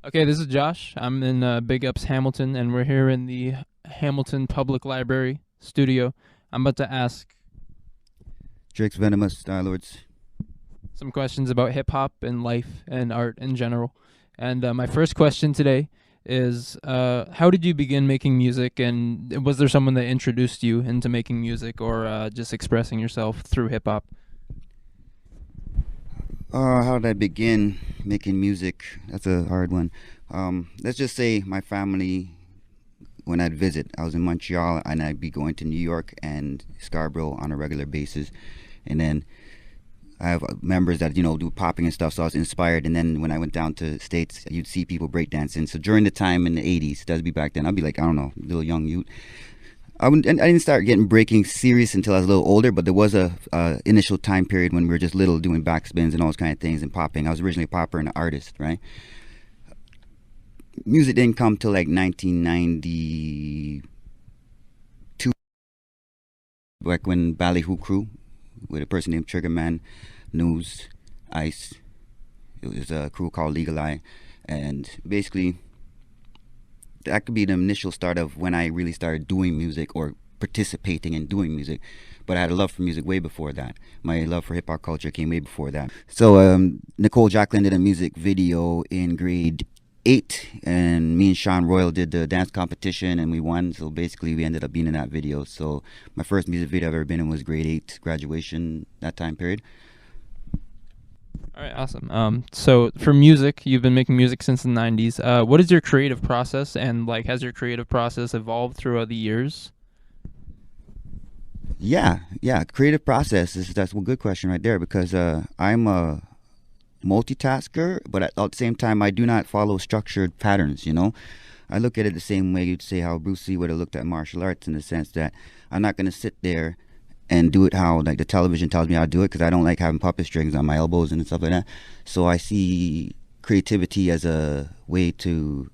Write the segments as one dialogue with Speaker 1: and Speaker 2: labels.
Speaker 1: Okay, this is Josh. I'm in Big Ups Hamilton, and we're here in the Hamilton Public Library studio. I'm about to ask
Speaker 2: Drake's Venomous Style Lords.
Speaker 1: some questions about hip hop and life and art in general. And my first question today is how did you begin making music, and was there someone that introduced you into making music or just expressing yourself through hip hop?
Speaker 2: How did I begin making music? That's a hard one. Let's just say my family, when I'd visit, I was in Montreal and I'd be going to New York and Scarborough on a regular basis. And then I have members that, do popping and stuff, so I was inspired. And then when I went down to States, you'd see people breakdancing. So during the time in the 80s, that'd be back then, I'd be like, I don't know, little young youth. I didn't start getting breaking serious until I was a little older, but there was a initial time period when we were just little doing backspins and all those kind of things and popping. I was originally a popper and an artist, right? Music didn't come till like 1992, like when Ballyhoo Crew, with a person named Triggerman, News, Ice. It was a crew called Legal Eye, and basically that could be the initial start of when I really started doing music or participating in doing music. But I had a love for music way before that. My love for hip hop culture came way before that. So Nicole Jacqueline did a music video in grade 8, and me and Sean Royal did the dance competition and we won. So basically we ended up being in that video. So my first music video I've ever been in was grade 8 graduation, that time period.
Speaker 1: All right, awesome. So for music, you've been making music since the '90s. What is your creative process, and like, has your creative process evolved throughout the years?
Speaker 2: Yeah, creative process that's a good question right there, because I'm a multitasker, but at the same time I do not follow structured patterns. I look at it the same way you'd say how Bruce Lee would have looked at martial arts, in the sense that I'm not going to sit there and do it how like the television tells me how to do it, because I don't like having puppet strings on my elbows and stuff like that. So I see creativity as a way to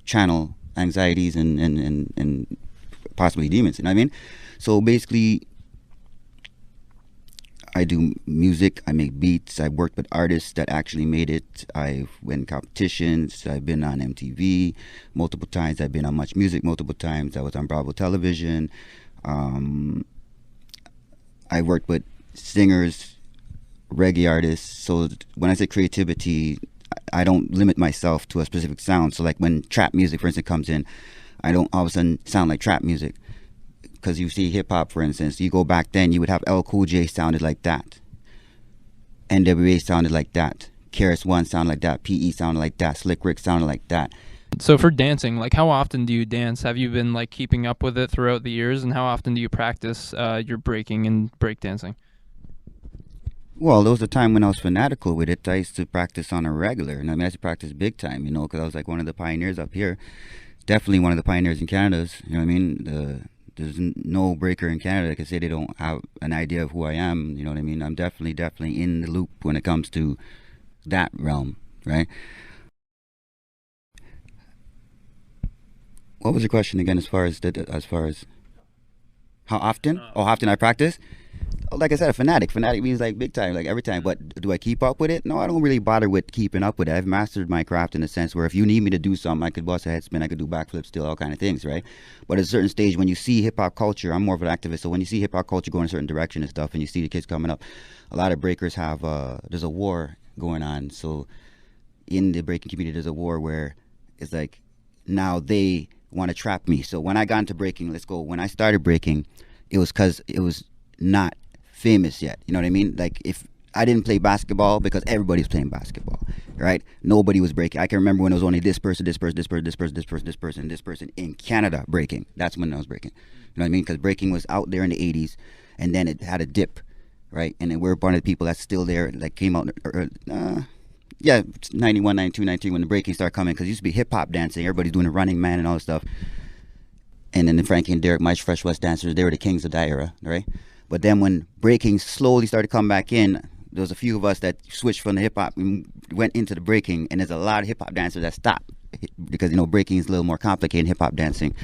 Speaker 2: channel anxieties and possibly demons, you know what I mean? So basically I do music, I make beats, I've worked with artists that actually made it, I've won competitions, I've been on MTV multiple times, I've been on Much Music multiple times, I was on Bravo Television. I worked with singers, reggae artists. So when I say creativity, I don't limit myself to a specific sound. So like when trap music, for instance, comes in, I don't all of a sudden sound like trap music. Because you see hip hop, for instance, you go back then, you would have L Cool J sounded like that, NWA sounded like that, KRS One sounded like that, PE sounded like that, Slick Rick sounded like that.
Speaker 1: So for dancing, like, how often do you dance? Have you been like keeping up with it throughout the years, and how often do you practice your breaking and breakdancing?
Speaker 2: Well, there was a time when I was fanatical with it. I used to practice on a regular, and I used to practice big time, because I was like one of the pioneers up here. Definitely one of the pioneers in Canada. You know what I mean? There's no breaker in Canada that can say they don't have an idea of who I am. You know what I mean? I'm definitely in the loop when it comes to that realm, right? What was your question again, as far as how often? Oh, how often I practice? Like I said, a fanatic. Fanatic means like big time, like every time. But do I keep up with it? No, I don't really bother with keeping up with it. I've mastered my craft in a sense where if you need me to do something, I could bust a head spin, I could do backflips, still all kind of things, right? But at a certain stage, when you see hip hop culture, I'm more of an activist. So when you see hip hop culture going a certain direction and stuff, and you see the kids coming up, a lot of breakers have there's a war going on. So in the breaking community, there's a war where it's like now they want to trap me. So when I got into breaking, when I started breaking, it was because it was not famous yet. You know what I mean? Like if I didn't play basketball because everybody's playing basketball, right? Nobody was breaking. I can remember when it was only this person, this person, this person, this person, this person, this person, this person in Canada breaking. That's when I was breaking. You know what I mean? Because breaking was out there in the 80s, and then it had a dip, right? And then we're one of the people that's still there, like came out, yeah, 91, 92, 93 when the breaking started coming, because it used to be hip hop dancing. Everybody's doing the Running Man and all this stuff. And then the Frankie and Derek, my Fresh West dancers, they were the kings of that era, right? But then when breaking slowly started to come back in, there was a few of us that switched from the hip hop and went into the breaking, and there's a lot of hip hop dancers that stopped because breaking is a little more complicated than hip hop dancing.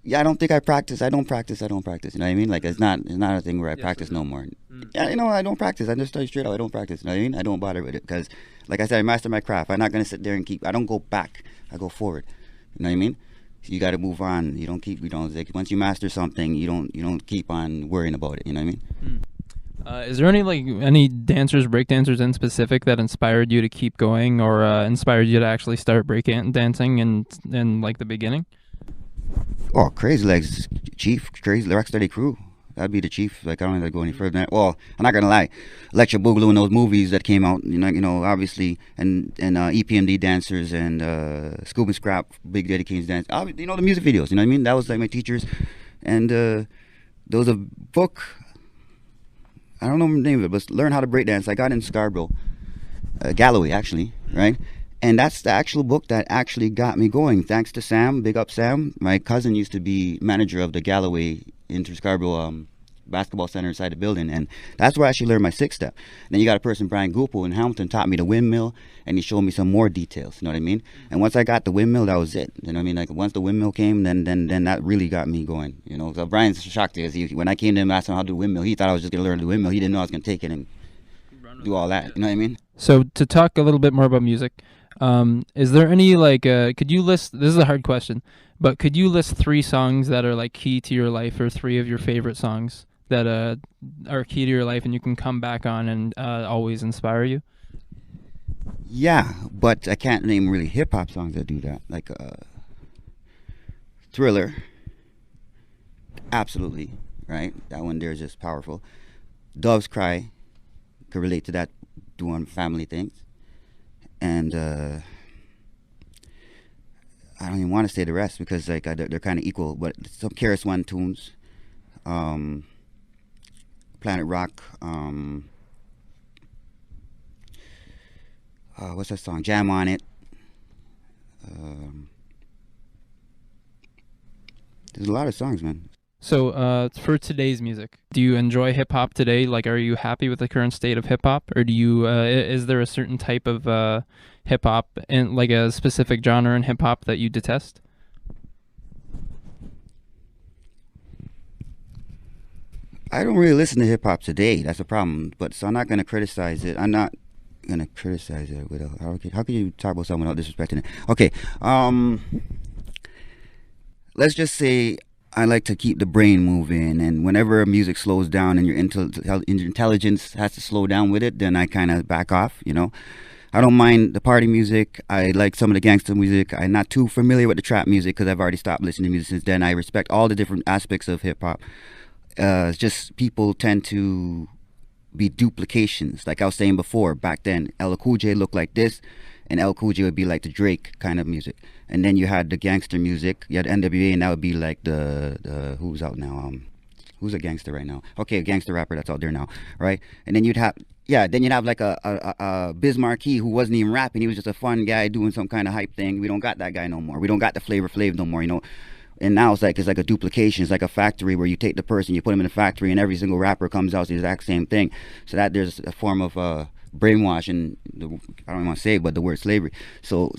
Speaker 2: Yeah, I don't think I practice. I don't practice. I don't practice. You know what I mean? Like it's not a thing where I practice no more. Yeah, you know, I don't practice. I just tell you straight out, I don't practice. You know what I mean? I don't bother with it because, like I said, I master my craft. I'm not gonna sit there and keep. I don't go back. I go forward. You know what I mean? So you got to move on. You don't keep. You don't like once you master something, you don't keep on worrying about it. You know what I mean?
Speaker 1: Is there any dancers, break dancers in specific that inspired you to keep going, or inspired you to actually start break dancing in like the beginning?
Speaker 2: Oh, Crazy Legs, Chief, Crazy Rocksteady Crew. That'd be the Chief. Like I don't need to go any further than that. Well, I'm not gonna lie, Electric Boogaloo and those movies that came out. You know, obviously, and EPMD dancers and Scoop and Scrap, Big Daddy Kane's dance. You know the music videos. You know what I mean? That was like my teachers, and there was a book. I don't know the name of it, but Learn How to Break Dance. I got in Scarborough, Galloway actually, right? And that's the actual book that actually got me going. Thanks to Sam, big up Sam. My cousin used to be manager of the Galloway Inter Scarborough basketball center inside the building, and that's where I actually learned my six step. Then you got a person, Brian Goupil in Hamilton, taught me the windmill, and he showed me some more details. You know what I mean? And once I got the windmill, that was it. You know what I mean? Like once the windmill came, then that really got me going. You know, so Brian's shocked because when I came to him and asked him how to do windmill, he thought I was just gonna learn the windmill. He didn't know I was gonna take it and do all that. You know what I mean?
Speaker 1: So to talk a little bit more about music, is there any could you list, this is a hard question, but could you list 3 songs that are like key to your life, or 3 of your favorite songs that are key to your life and you can come back on and always inspire you?
Speaker 2: Yeah, but I can't name really hip hop songs that do that. Like Thriller, absolutely, right? That one there is just powerful. Doves Cry, could relate to that, doing family things. And I don't even want to say the rest because like they're kind of equal. But some Keras One tunes, Planet Rock, what's that song? Jam on It. There's a lot of songs, man.
Speaker 1: So for today's music, do you enjoy hip hop today? Like, are you happy with the current state of hip hop, or do you is there a certain type of hip hop and like a specific genre in hip hop that you detest?
Speaker 2: I don't really listen to hip hop today. That's a problem. But so I'm not gonna criticize it. I'm not gonna criticize it without. How can you talk about someone without disrespecting it? Okay. Let's just say I like to keep the brain moving, and whenever music slows down and your intelligence has to slow down with it, then I kind of back off, you know. I don't mind the party music. I like some of the gangster music. I'm not too familiar with the trap music because I've already stopped listening to music since then. I respect all the different aspects of hip-hop. It's just people tend to be duplications. Like I was saying before, back then, LL Cool J looked like this, and LL Cool J would be like the Drake kind of music. And then you had the gangster music. You had NWA, and that would be like the who's out now? Who's a gangster right now? Okay, a gangster rapper that's out there now, right? And then you'd have like a Biz Markie who wasn't even rapping. He was just a fun guy doing some kind of hype thing. We don't got that guy no more. We don't got the Flavor Flav no more, you know. And now it's like a duplication. It's like a factory where you take the person, you put him in a factory, and every single rapper comes out the exact same thing. So that there's a form of brainwashing. I don't want to say it, but the word slavery. So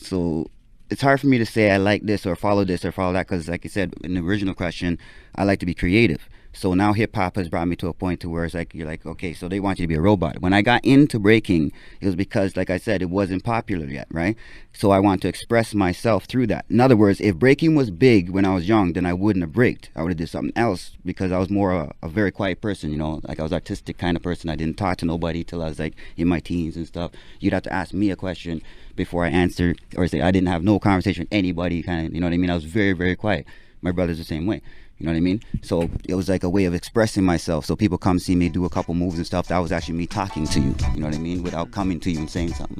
Speaker 2: it's hard for me to say I like this or follow that because, like I said in the original question, I like to be creative. So now hip hop has brought me to a point to where it's like you're like, okay, so they want you to be a robot. When I got into breaking, it was because, like I said, it wasn't popular yet, right? So I want to express myself through that. In other words, if breaking was big when I was young, then I wouldn't have braked. I would have did something else because I was more a very quiet person, you know, like I was artistic kind of person. I didn't talk to nobody till I was like in my teens and stuff. You'd have to ask me a question before I answered, or say I didn't have no conversation with anybody, kind of, you know what I mean? I was very, very quiet. My brother's the same way. You know what I mean? So it was like a way of expressing myself. So people come see me do a couple moves and stuff. That was actually me talking to you. You know what I mean? Without coming to you and saying something.